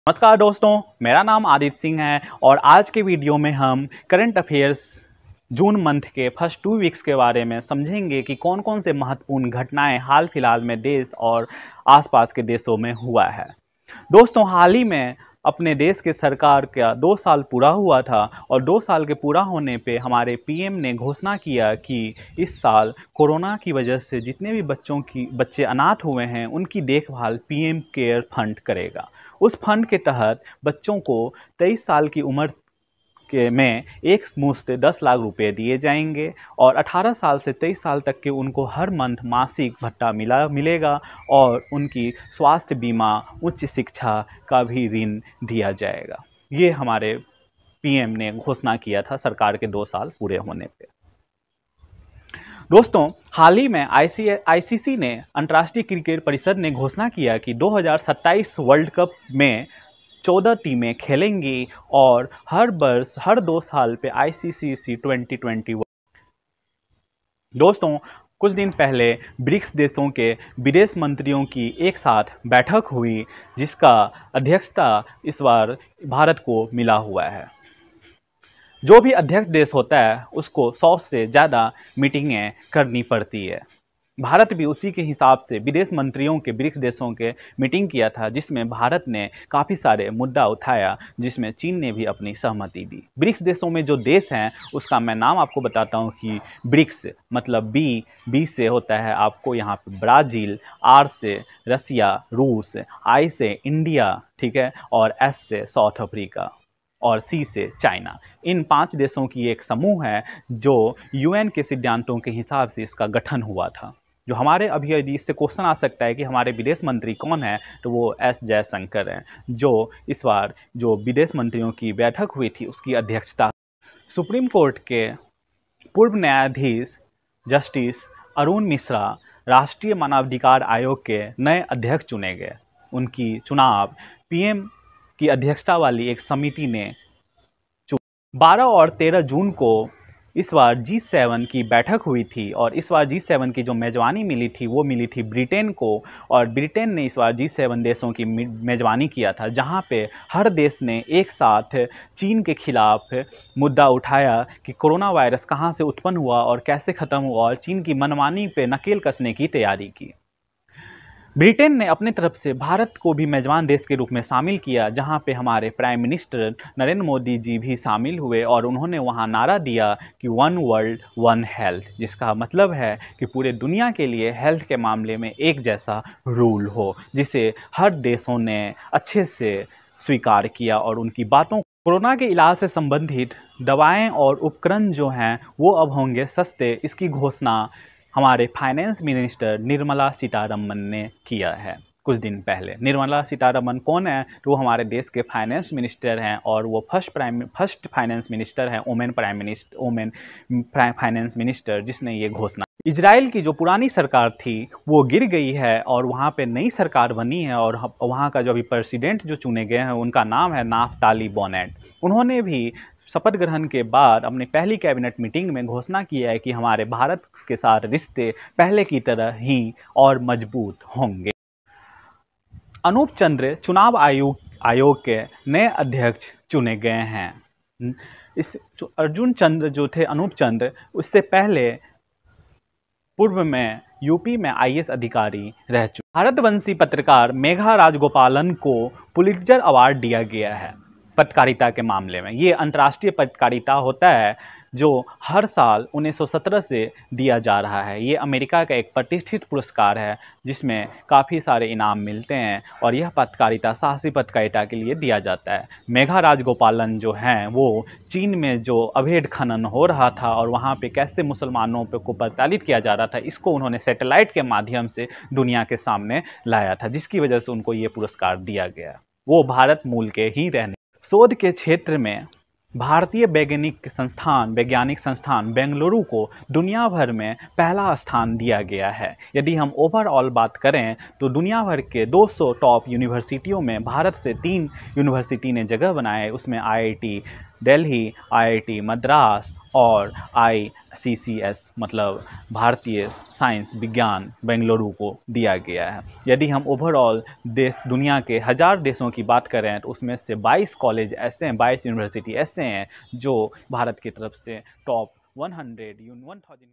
नमस्कार दोस्तों, मेरा नाम आदित्य सिंह है और आज के वीडियो में हम करंट अफेयर्स जून मंथ के फर्स्ट 2 वीक्स के बारे में समझेंगे कि कौन कौन से महत्वपूर्ण घटनाएं हाल फिलहाल में देश और आसपास के देशों में हुआ है। दोस्तों, हाल ही में अपने देश के सरकार का 2 साल पूरा हुआ था और 2 साल के पूरा होने पे हमारे पीएम ने घोषणा किया कि इस साल कोरोना की वजह से जितने भी बच्चे अनाथ हुए हैं उनकी देखभाल पीएम केयर फंड करेगा। उस फंड के तहत बच्चों को 23 साल की उम्र में एक मुश्त 10 लाख रुपए दिए जाएंगे और 18 साल से 23 साल तक के उनको हर मंथ मासिक भत्ता मिलेगा और उनकी स्वास्थ्य बीमा, उच्च शिक्षा का भी ऋण दिया जाएगा। ये हमारे पीएम ने घोषणा किया था सरकार के 2 साल पूरे होने पे। दोस्तों, हाल ही में आईसीसी ने, अंतर्राष्ट्रीय क्रिकेट परिषद ने घोषणा किया कि 2027 वर्ल्ड कप में 14 टीमें खेलेंगी और हर वर्ष हर 2 साल पे आईसीसी T20 दोस्तों, कुछ दिन पहले ब्रिक्स देशों के विदेश मंत्रियों की एक साथ बैठक हुई जिसका अध्यक्षता इस बार भारत को मिला हुआ है। जो भी अध्यक्ष देश होता है उसको 100 से ज़्यादा मीटिंगें करनी पड़ती है। भारत भी उसी के हिसाब से विदेश मंत्रियों के ब्रिक्स देशों के मीटिंग किया था जिसमें भारत ने काफ़ी सारे मुद्दा उठाया, जिसमें चीन ने भी अपनी सहमति दी। ब्रिक्स देशों में जो देश हैं उसका मैं नाम आपको बताता हूँ कि ब्रिक्स मतलब बी से होता है आपको यहाँ पे ब्राज़ील, आर से रसिया, रूस, आई से इंडिया, ठीक है, और एस से साउथ अफ्रीका और सी से चाइना। इन 5 देशों की एक समूह है जो यूएन के सिद्धांतों के हिसाब से इसका गठन हुआ था। जो हमारे अभी यदि इससे क्वेश्चन आ सकता है कि हमारे विदेश मंत्री कौन है, तो वो एस जयशंकर हैं, जो इस बार जो विदेश मंत्रियों की बैठक हुई थी उसकी अध्यक्षता। सुप्रीम कोर्ट के पूर्व न्यायाधीश जस्टिस अरुण मिश्रा राष्ट्रीय मानवाधिकार आयोग के नए अध्यक्ष चुने गए। उनकी चुनाव पीएम की अध्यक्षता वाली एक समिति ने 12 और 13 जून को इस बार G7 की बैठक हुई थी और इस बार G7 की जो मेज़बानी मिली थी वो मिली थी ब्रिटेन को और ब्रिटेन ने इस बार G7 देशों की मेज़बानी किया था, जहां पे हर देश ने एक साथ चीन के खिलाफ मुद्दा उठाया कि कोरोना वायरस कहां से उत्पन्न हुआ और कैसे ख़त्म हुआ और चीन की मनमानी पे नकेल कसने की तैयारी की। ब्रिटेन ने अपनी तरफ से भारत को भी मेजबान देश के रूप में शामिल किया, जहां पे हमारे प्राइम मिनिस्टर नरेंद्र मोदी जी भी शामिल हुए और उन्होंने वहां नारा दिया कि 1 वर्ल्ड 1 हेल्थ, जिसका मतलब है कि पूरे दुनिया के लिए हेल्थ के मामले में एक जैसा रूल हो, जिसे हर देशों ने अच्छे से स्वीकार किया और उनकी बातों। कोरोना के इलाज से संबंधित दवाएँ और उपकरण जो हैं वो अब होंगे सस्ते। इसकी घोषणा हमारे फाइनेंस मिनिस्टर निर्मला सीतारमन ने किया है कुछ दिन पहले। निर्मला सीतारमन कौन है? तो वो हमारे देश के फाइनेंस मिनिस्टर हैं और वो फर्स्ट फाइनेंस मिनिस्टर हैं, वुमेन फाइनेंस मिनिस्टर, जिसने ये घोषणा। इजराइल की जो पुरानी सरकार थी वो गिर गई है और वहाँ पे नई सरकार बनी है और वहाँ का जो अभी प्रेसिडेंट जो चुने गए हैं उनका नाम है नाफ्ताली बेनेट। उन्होंने भी शपथ ग्रहण के बाद अपनी पहली कैबिनेट मीटिंग में घोषणा किया है कि हमारे भारत के साथ रिश्ते पहले की तरह ही और मजबूत होंगे। अनूप चंद्र चुनाव आयोग के नए अध्यक्ष चुने गए हैं। इस अर्जुन चंद्र जो थे, अनूप चंद्र, उससे पहले पूर्व में यूपी में आईएएस अधिकारी रह चुके। भारतवंशी पत्रकार मेघा राजगोपालन को पुलित्जर अवार्ड दिया गया है पत्रकारिता के मामले में। ये अंतर्राष्ट्रीय पत्रकारिता होता है जो हर साल 1917 से दिया जा रहा है। ये अमेरिका का एक प्रतिष्ठित पुरस्कार है जिसमें काफ़ी सारे इनाम मिलते हैं और यह पत्रकारिता, साहसी पत्रकारिता के लिए दिया जाता है। मेघा राजगोपालन जो हैं वो चीन में जो अवैध खनन हो रहा था और वहाँ पे कैसे मुसलमानों को प्रताड़ित किया जा रहा था, इसको उन्होंने सैटेलाइट के माध्यम से दुनिया के सामने लाया था, जिसकी वजह से उनको ये पुरस्कार दिया गया। वो भारत मूल के ही रहने। शोध के क्षेत्र में भारतीय वैज्ञानिक संस्थान बेंगलुरु को दुनिया भर में पहला स्थान दिया गया है। यदि हम ओवरऑल बात करें तो दुनिया भर के 200 टॉप यूनिवर्सिटियों में भारत से 3 यूनिवर्सिटी ने जगह बनाए। उसमें IIT दिल्ली, आईआईटी मद्रास और आईसीसीएस मतलब भारतीय साइंस विज्ञान बेंगलुरु को दिया गया है। यदि हम ओवरऑल देश दुनिया के 1000 देशों की बात करें तो उसमें से 22 कॉलेज ऐसे हैं, 22 यूनिवर्सिटी ऐसे हैं जो भारत की तरफ से टॉप 100 1000